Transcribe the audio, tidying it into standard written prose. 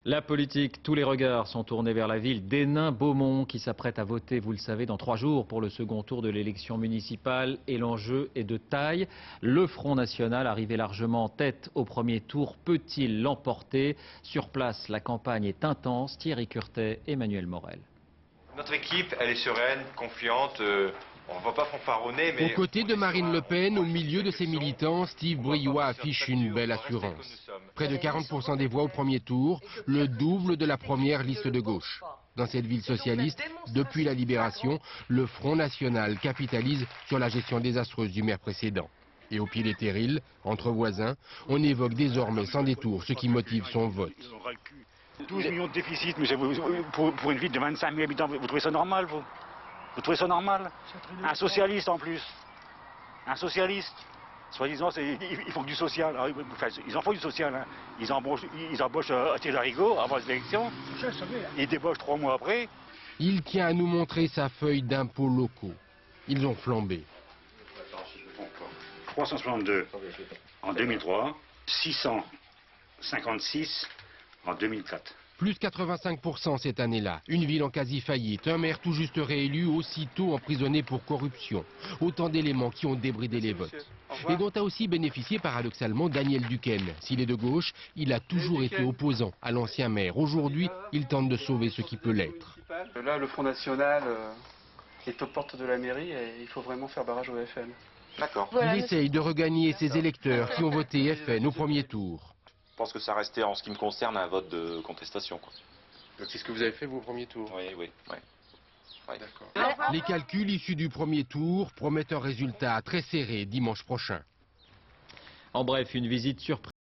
La politique, tous les regards sont tournés vers la ville d'Hénin-Beaumont qui s'apprête à voter, vous le savez, dans 3 jours pour le second tour de l'élection municipale. Et l'enjeu est de taille. Le Front National, arrivé largement en tête au premier tour, peut-il l'emporter? Sur place, la campagne est intense. Thierry Curtet, Emmanuel Morel. Notre équipe, elle est sereine, confiante. On ne va pas fanfaronner, mais... Aux côtés de Marine Le Pen, au milieu de ses militants, Steve Briois affiche une belle assurance. Près de 40% des voix au premier tour, le double de la première liste de gauche. Dans cette ville socialiste, depuis la libération, le Front National capitalise sur la gestion désastreuse du maire précédent. Et au pied des terrils, entre voisins, on évoque désormais sans détour ce qui motive son vote. 12 millions de déficit, mais pour une ville de 25 000 habitants, vous trouvez ça normal, vous? Vous trouvez ça normal? Un socialiste en plus. Un socialiste. Soi-disant, ils font que du social. Alors, enfin, ils en font du social. Hein. Ils embauchent Thierry Larigot avant les élections. Ils débauchent 3 mois après. Il tient à nous montrer sa feuille d'impôts locaux. Ils ont flambé. 362 en 2003, 656 en 2004. Plus 85% cette année-là. Une ville en quasi-faillite, un maire tout juste réélu, aussitôt emprisonné pour corruption. Autant d'éléments qui ont débridé les votes. Et dont a aussi bénéficié paradoxalement Daniel Duquesne. S'il est de gauche, il a toujours été opposant à l'ancien maire. Aujourd'hui, il tente de sauver ce qui peut l'être. Là, le Front National est aux portes de la mairie et il faut vraiment faire barrage au FN. D'accord. Il essaye de regagner ses électeurs qui ont voté FN au premier tour. Je pense que ça restait, en ce qui me concerne, un vote de contestation. C'est ce que vous avez fait, vous, au premier tour? Oui. D'accord. Les calculs issus du premier tour promettent un résultat très serré dimanche prochain. En bref, une visite surprise.